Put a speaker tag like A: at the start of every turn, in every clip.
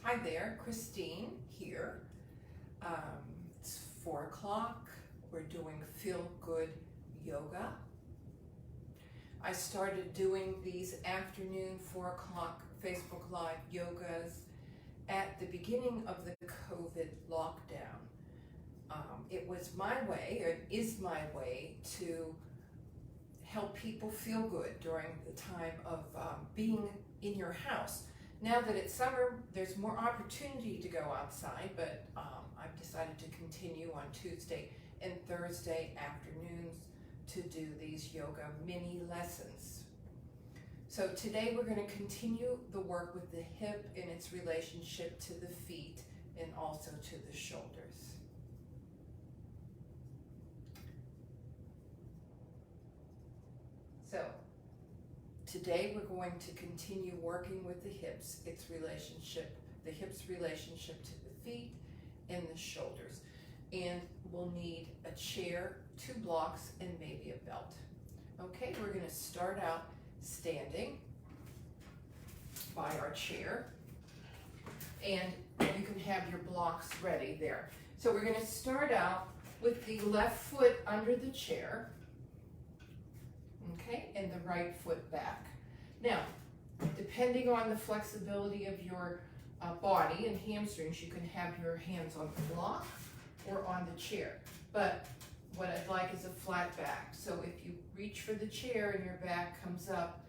A: Hi there, Christine here. It's 4 o'clock. We're doing Feel Good Yoga. I started doing these afternoon 4 o'clock Facebook Live yogas at the beginning of the COVID lockdown. It was my way, or it is my way, to help people feel good during the time of being in your house. Now that it's summer, there's more opportunity to go outside, but I've decided to continue on Tuesday and Thursday afternoons to do these yoga mini lessons. So today we're going to continue the work with the hip in its relationship to the feet and also to the shoulders. So today we're going to continue working with the hips, the hips' relationship to the feet and the shoulders. And we'll need a chair, 2 blocks, and maybe a belt. Okay, we're going to start out standing by our chair. And you can have your blocks ready there. So we're going to start out with the left foot under the chair. Okay, and the right foot back. Now, depending on the flexibility of your body and hamstrings, you can have your hands on the block or on the chair. But what I'd like is a flat back. So if you reach for the chair and your back comes up,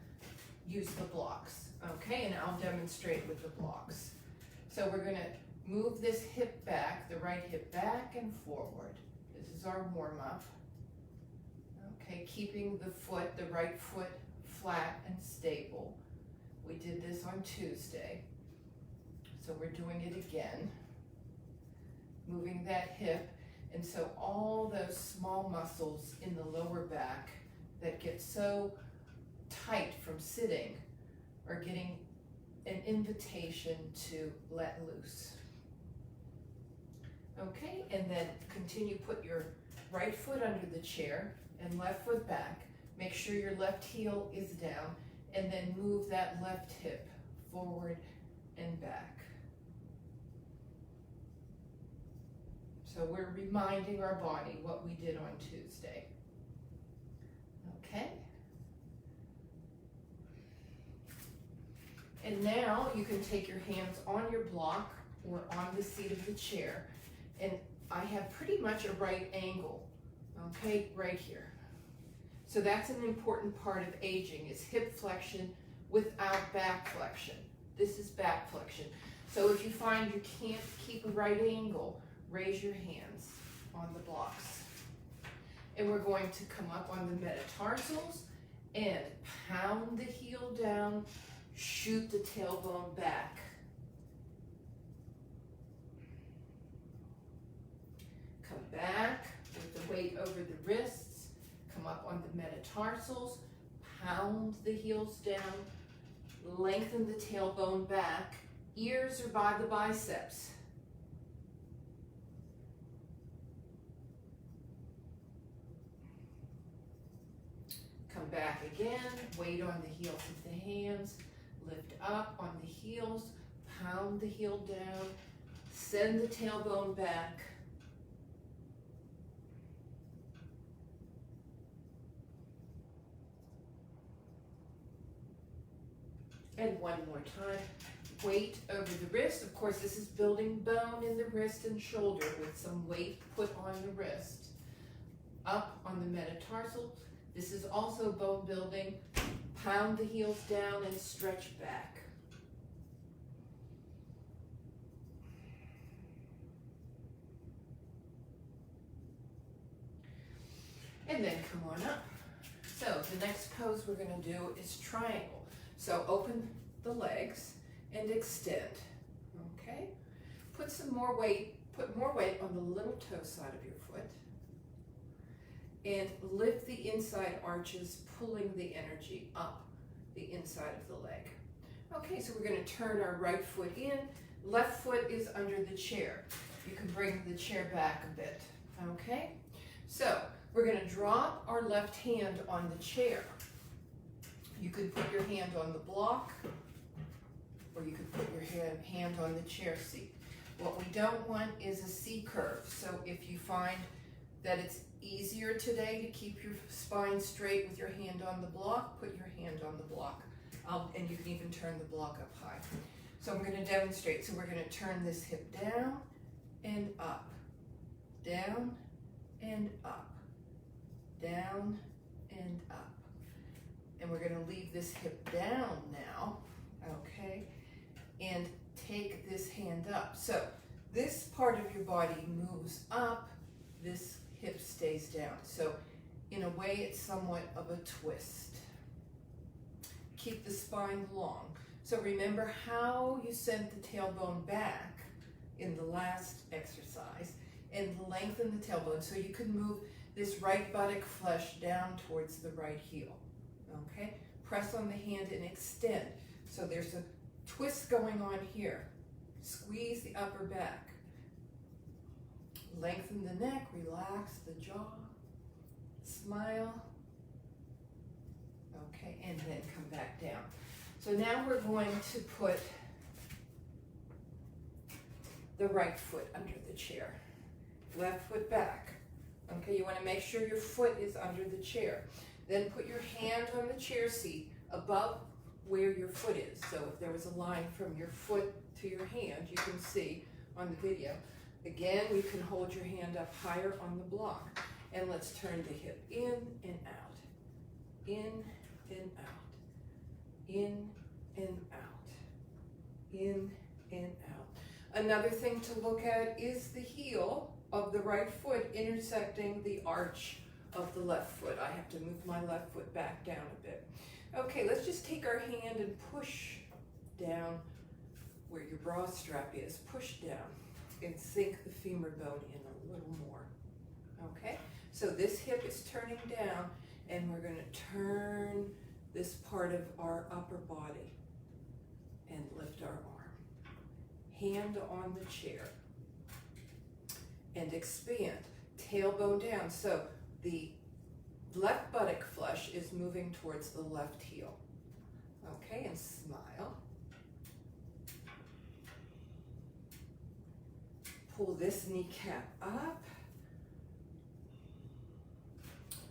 A: use the blocks. Okay, and I'll demonstrate with the blocks. So we're going to move this hip back, the right hip back and forward. This is our warm-up. Okay, keeping the right foot flat and stable. We did this on Tuesday, so we're doing it again. Moving that hip, and so all those small muscles in the lower back that get so tight from sitting are getting an invitation to let loose. Okay, and then continue, put your right foot under the chair and left foot back. Make sure your left heel is down, and then move that left hip forward and back. So we're reminding our body what we did on Tuesday. Okay? And now you can take your hands on your block or on the seat of the chair, and I have pretty much a right angle, okay, right here. So that's an important part of aging, is hip flexion without back flexion. This is back flexion. So if you find you can't keep a right angle, raise your hands on the blocks. And we're going to come up on the metatarsals and pound the heel down, shoot the tailbone back. Come back with the weight over the wrists. Come up on the metatarsals, pound the heels down, lengthen the tailbone back. Ears are by the biceps. Come back again, weight on the heels of the hands, lift up on the heels, pound the heel down, send the tailbone back. And one more time, weight over the wrist. Of course, this is building bone in the wrist and shoulder with some weight put on the wrist. Up on the metatarsals. This is also bone building. Pound the heels down and stretch back. And then come on up. So the next pose we're going to do is triangle. So open the legs and extend, okay? Put more weight on the little toe side of your foot and lift the inside arches, pulling the energy up the inside of the leg. Okay, so we're going to turn our right foot in, left foot is under the chair. You can bring the chair back a bit, okay? So we're going to drop our left hand on the chair. You could put your hand on the block, or you could put your hand on the chair seat. What we don't want is a C curve. So if you find that it's easier today to keep your spine straight with your hand on the block, put your hand on the block. And you can even turn the block up high. So I'm going to demonstrate. So we're going to turn this hip down and up, down and up, down and up. And we're going to leave this hip down now, okay, and take this hand up. So this part of your body moves up, this hip stays down. So in a way, it's somewhat of a twist. Keep the spine long. So remember how you sent the tailbone back in the last exercise and lengthen the tailbone so you can move this right buttock flesh down towards the right heel. Okay? Press on the hand and extend. So there's a twist going on here. Squeeze the upper back. Lengthen the neck, relax the jaw, smile. Okay, and then come back down. So now we're going to put the right foot under the chair. Left foot back. Okay, you want to make sure your foot is under the chair. Then put your hand on the chair seat above where your foot is. So if there was a line from your foot to your hand, you can see on the video. Again, you can hold your hand up higher on the block. And let's turn the hip in and out. In and out. In and out. In and out. Another thing to look at is the heel of the right foot intersecting the arch of the left foot. I have to move my left foot back down a bit. Okay, let's just take our hand and push down where your bra strap is. Push down and sink the femur bone in a little more. Okay, so this hip is turning down and we're going to turn this part of our upper body and lift our arm. Hand on the chair and expand. Tailbone down. So the left buttock flesh is moving towards the left heel. Okay, and smile. Pull this kneecap up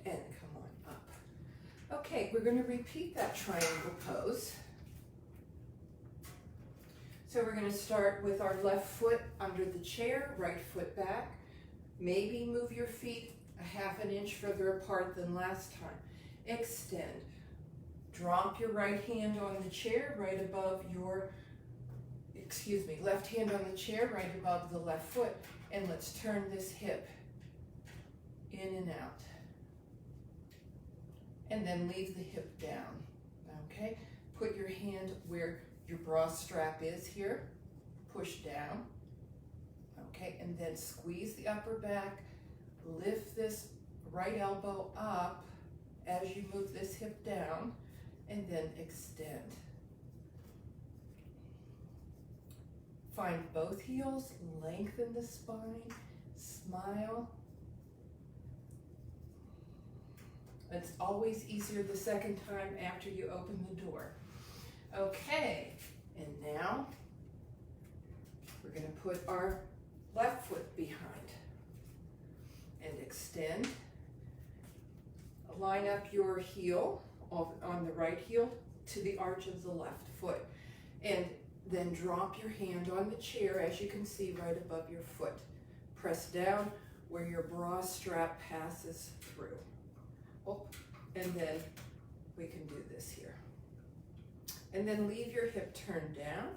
A: and come on up. Okay, we're going to repeat that triangle pose. So we're going to start with our left foot under the chair, right foot back. Maybe move your feet a half an inch further apart than last time. Extend. Drop your right hand on the chair right above your, left hand on the chair right above the left foot. And let's turn this hip in and out. And then leave the hip down. Okay? Put your hand where your bra strap is here. Push down. Okay? And then squeeze the upper back. Lift this right elbow up as you move this hip down. And then extend. Find both heels, lengthen the spine, smile. It's always easier the second time after you open the door. Okay, and now we're going to put our left foot behind and extend. Line up your heel on the right heel to the arch of the left foot. And then drop your hand on the chair, as you can see, right above your foot. Press down where your bra strap passes through. Oh, and then we can do this here. And then leave your hip turned down.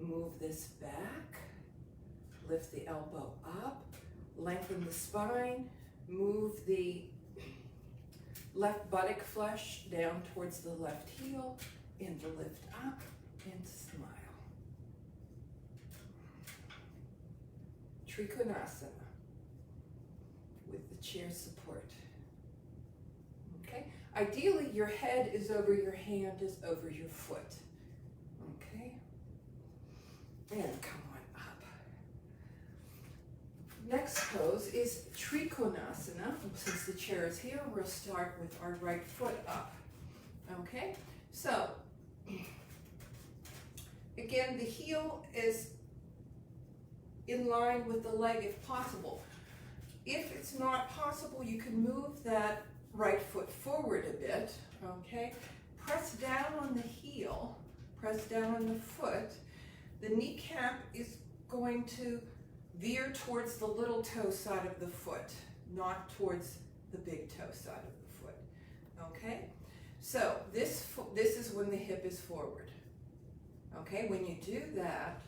A: Move this back. Lift the elbow up. Lengthen the spine. Move the left buttock flesh down towards the left heel. And lift up and smile. Trikonasana with the chair support. Okay? Ideally, your head is over your hand, is over your foot. Okay? And come on up. Next pose is Trikonasana. Since the chair is here, we'll start with our right foot up. Okay? So, again, the heel is in line with the leg if possible. If it's not possible, you can move that right foot forward a bit, okay? Press down on the heel, press down on the foot. The kneecap is going to veer towards the little toe side of the foot, not towards the big toe side of the foot, okay? So this is when the hip is forward, okay? When you do that,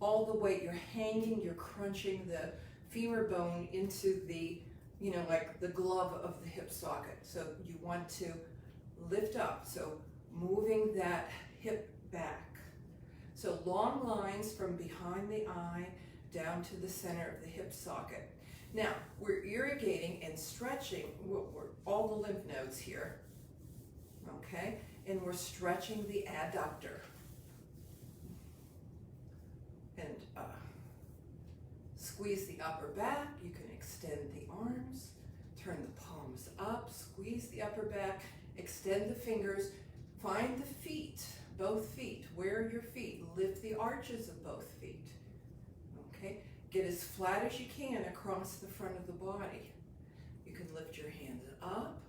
A: all the weight, you're hanging, you're crunching the femur bone into the, you know, like the glove of the hip socket. So you want to lift up, so moving that hip back. So long lines from behind the eye down to the center of the hip socket. Now, we're irrigating and stretching all the lymph nodes here, okay? And we're stretching the adductor. And squeeze the upper back. You can extend the arms, turn the palms up, squeeze the upper back, extend the fingers, find the feet, both feet. Where are your feet? Lift the arches of both feet. Okay? Get as flat as you can across the front of the body. You can lift your hands up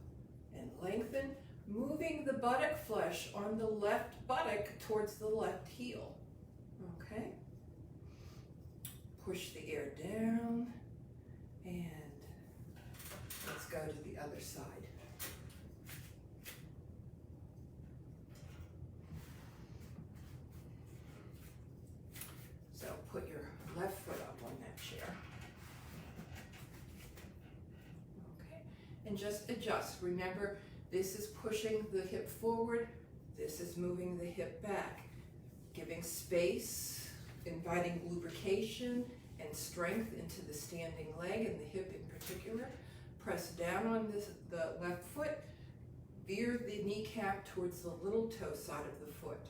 A: and lengthen, moving the buttock flesh on the left buttock towards the left heel. Okay? Push the air down, and let's go to the other side. So put your left foot up on that chair. Okay, and just adjust. Remember, this is pushing the hip forward, this is moving the hip back, giving space, inviting lubrication and strength into the standing leg and the hip in particular. Press down on the left foot, veer the kneecap towards the little toe side of the foot,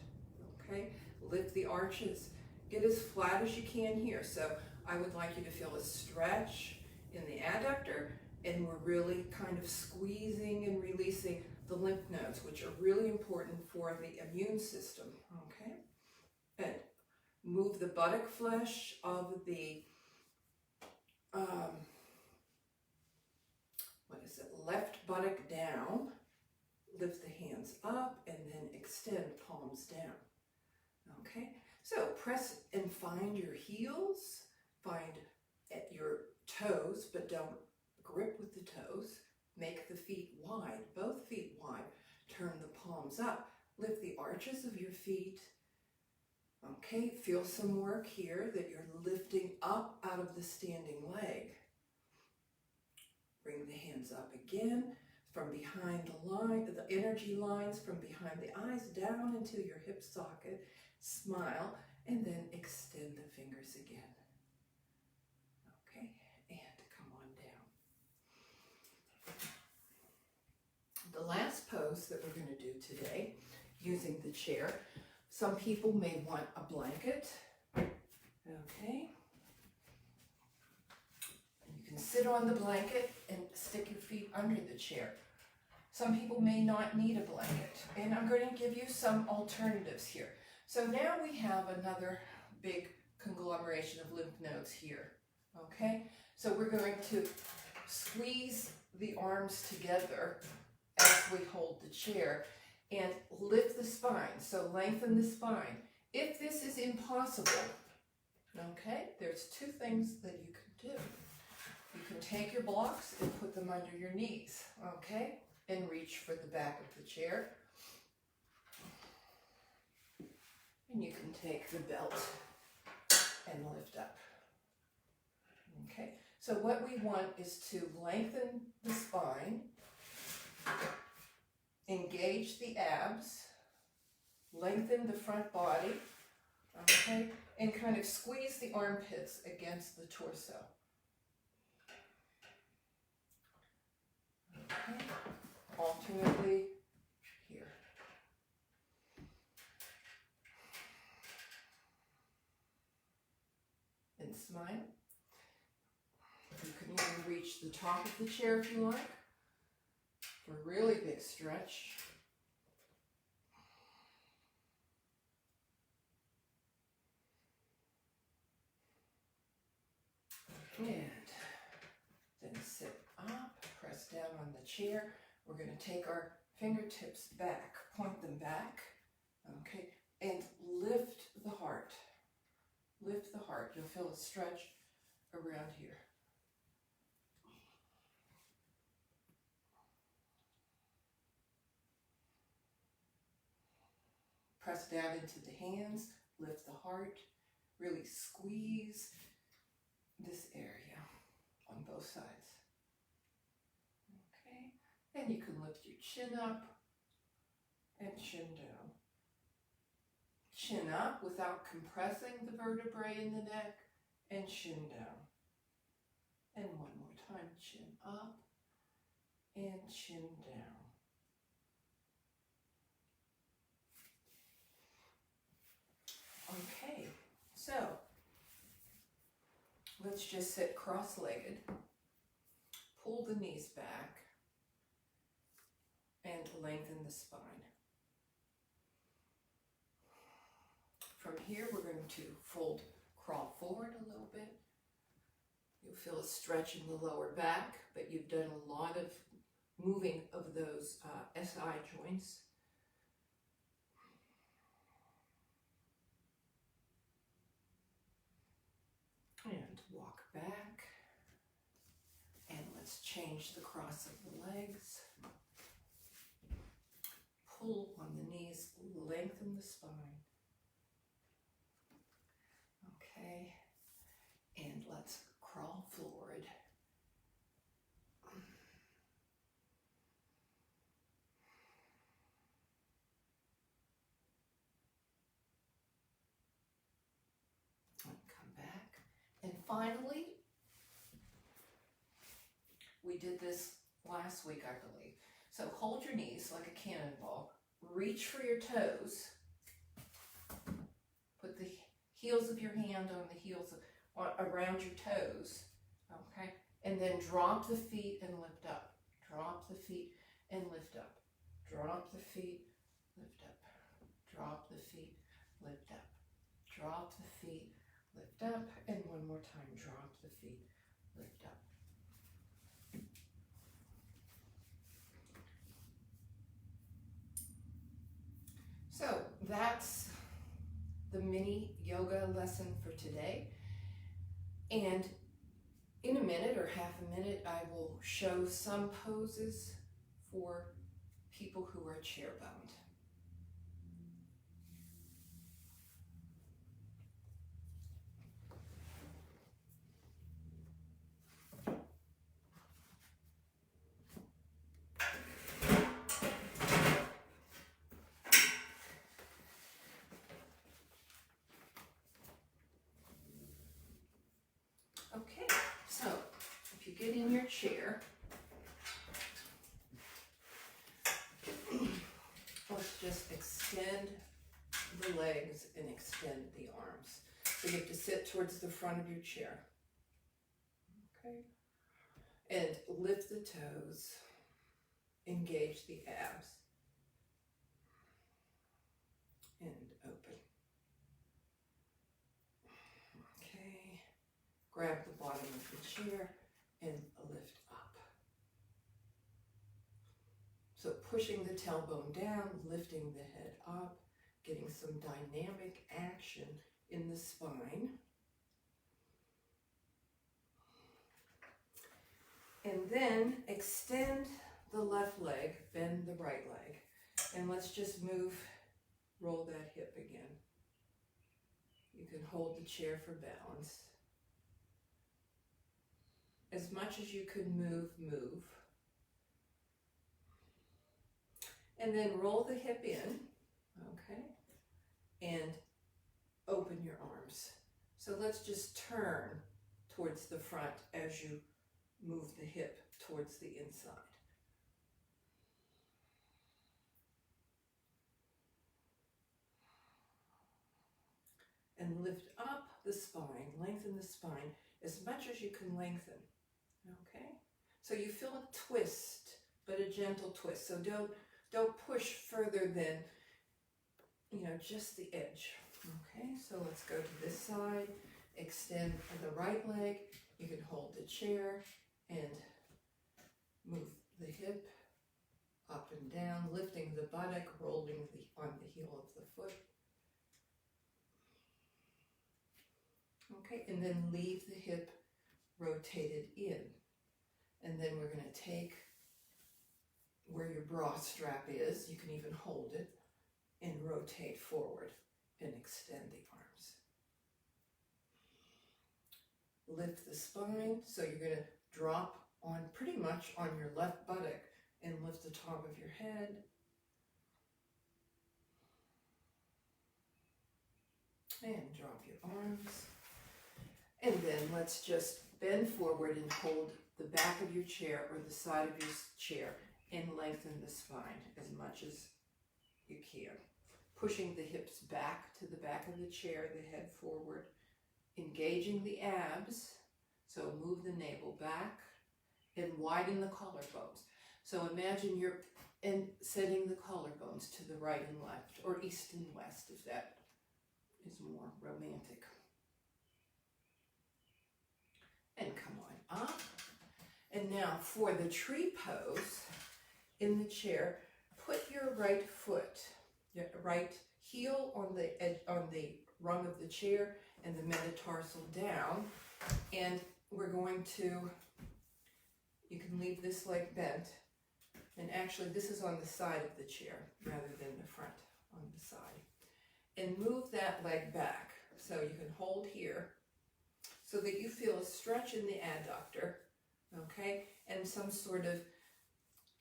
A: okay? Lift the arches, get as flat as you can here. So I would like you to feel a stretch in the adductor, and we're really kind of squeezing and releasing the lymph nodes, which are really important for the immune system, okay? And move the buttock flesh of the, left buttock down, lift the hands up, and then extend palms down, okay? So press and find your heels, find at your toes, but don't grip with the toes. Make the feet wide, both feet wide. Turn the palms up, lift the arches of your feet. Okay, feel some work here that you're lifting up out of the standing leg. Bring the hands up again from behind the line, the energy lines from behind the eyes down into your hip socket. Smile, and then extend the fingers again. Okay, and come on down. The last pose that we're going to do today, using the chair, some people may want a blanket, okay? You can sit on the blanket and stick your feet under the chair. Some people may not need a blanket, and I'm going to give you some alternatives here. So now we have another big conglomeration of lymph nodes here, okay? So we're going to squeeze the arms together as we hold the chair and lift the spine, so lengthen the spine. If this is impossible, okay, there's two things that you can do. You can take your blocks and put them under your knees, okay, and reach for the back of the chair. And you can take the belt and lift up. Okay, so what we want is to lengthen the spine, engage the abs, lengthen the front body, okay, and kind of squeeze the armpits against the torso. Okay, alternately here. And smile. You can even reach the top of the chair if you like, for a really big stretch. And then sit up, press down on the chair. We're going to take our fingertips back, point them back, okay, and lift the heart. Lift the heart. You'll feel a stretch around here. Press down into the hands, lift the heart, really squeeze this area on both sides. Okay, and you can lift your chin up and chin down. Chin up without compressing the vertebrae in the neck, and chin down. And one more time, chin up and chin down. Okay, so let's just sit cross-legged, pull the knees back, and lengthen the spine. From here, we're going to crawl forward a little bit. You'll feel a stretch in the lower back, but you've done a lot of moving of those SI joints. And walk back. And let's change the cross of the legs. Pull on the knees, lengthen the spine. Okay, and let's crawl forward. And come back. And finally, we did this last week, I believe. So hold your knees like a cannonball. Reach for your toes. Put the heels of your hand on the heels around your toes. Okay? And then drop the feet and lift up. Drop the feet and lift up. Drop the feet, lift up. Drop the feet, lift up. Drop the feet, lift up. And one more time, drop the feet, lift up. So that's the mini yoga lesson for today. And in a minute or half a minute, I will show some poses for people who are chair bound. Okay, so if you get in your chair, let's just extend the legs and extend the arms. So you have to sit towards the front of your chair. Okay, and lift the toes, engage the abs, and open. Okay. Grab the bottom of the chair and lift up. So pushing the tailbone down, lifting the head up, getting some dynamic action in the spine. And then extend the left leg, bend the right leg. And let's just roll that hip again. You can hold the chair for balance. As much as you can move. And then roll the hip in, okay? And open your arms. So let's just turn towards the front as you move the hip towards the inside. And lift up the spine, lengthen the spine as much as you can lengthen. Okay, so you feel a twist, but a gentle twist. So don't push further than, just the edge. Okay, so let's go to this side, extend the right leg, You can hold the chair and move the hip up and down, lifting the buttock, rolling on the heel of the foot. Okay, and then leave the hip rotated in. And then we're going to take where your bra strap is, you can even hold it, and rotate forward and extend the arms. Lift the spine, so you're going to drop on pretty much on your left buttock and lift the top of your head. And drop your arms. And then let's just bend forward and hold the back of your chair or the side of your chair and lengthen the spine as much as you can. Pushing the hips back to the back of the chair, the head forward, engaging the abs. So move the navel back and widen the collarbones. So imagine you're setting the collarbones to the right and left, or east and west if that is more romantic. And come on up. And now for the tree pose in the chair, put your right foot, your right heel on the edge, on the rung of the chair, and the metatarsal down. And we're going to, you can leave this leg bent. And actually this is on the side of the chair rather than the front, on the side. And move that leg back. So you can hold here so that you feel a stretch in the adductor, okay? And some sort of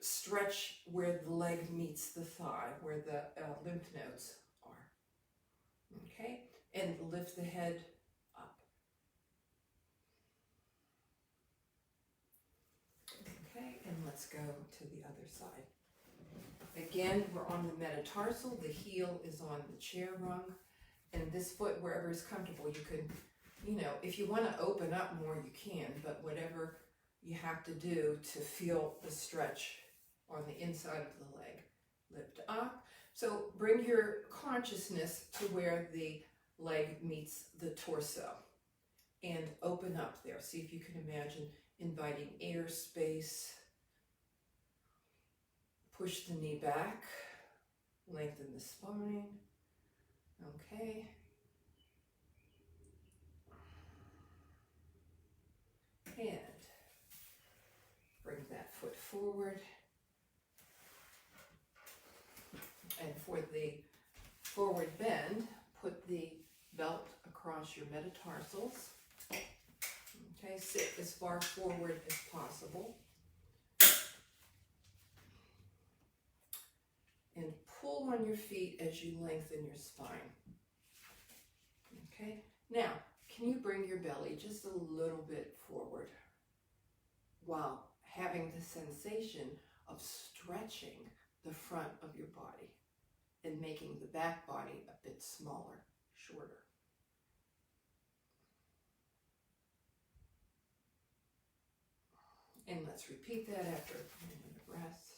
A: stretch where the leg meets the thigh, where the lymph nodes are, okay? And lift the head up. Okay, and let's go to the other side. Again, we're on the metatarsal, the heel is on the chair rung, and this foot, wherever is comfortable, you can, you know, if you want to open up more, you can, but whatever you have to do to feel the stretch on the inside of the leg. Lift up. So bring your consciousness to where the leg meets the torso and open up there. See if you can imagine inviting air space. Push the knee back, lengthen the spine, okay. And bring that foot forward. And for the forward bend, put the belt across your metatarsals. Okay, sit as far forward as possible. And pull on your feet as you lengthen your spine. Okay, now, can you bring your belly just a little bit forward while having the sensation of stretching the front of your body and making the back body a bit smaller, shorter. And let's repeat that after a minute of rest.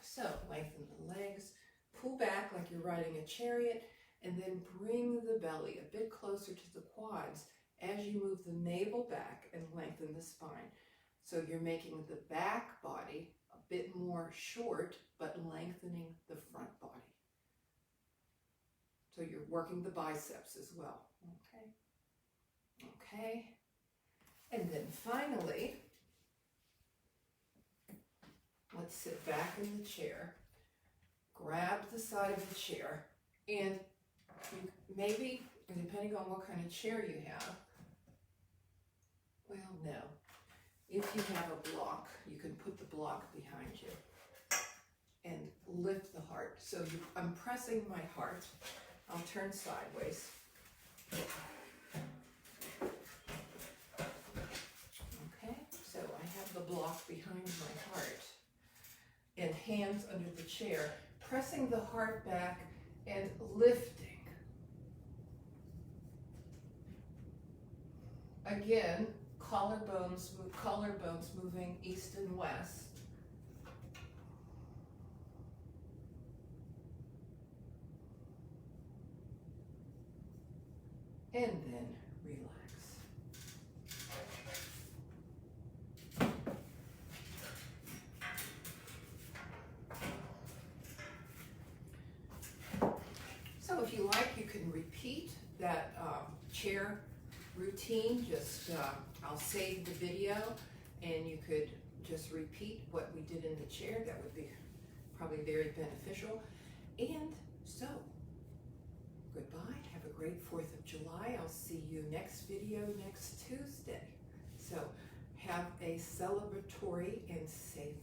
A: So lengthen the legs, pull back like you're riding a chariot, and then bring the belly a bit closer to the quads as you move the navel back and lengthen the spine. So you're making the back body a bit more short, but lengthening the front body. So you're working the biceps as well, okay? Okay, and then finally, let's sit back in the chair, grab the side of the chair, and you maybe, depending on what kind of chair you have, well, no. If you have a block, you can put the block behind you and lift the heart. So I'm pressing my heart. I'll turn sideways. Okay, so I have the block behind my heart and hands under the chair, pressing the heart back and lifting. Again, collarbones moving east and west. and then relax. So if you like, you can repeat that chair routine. Just I'll save the video and you could just repeat what we did in the chair. That would be probably very beneficial. And so, goodbye. Have a great 4th of July. I'll see you next video next Tuesday. So have a celebratory and safe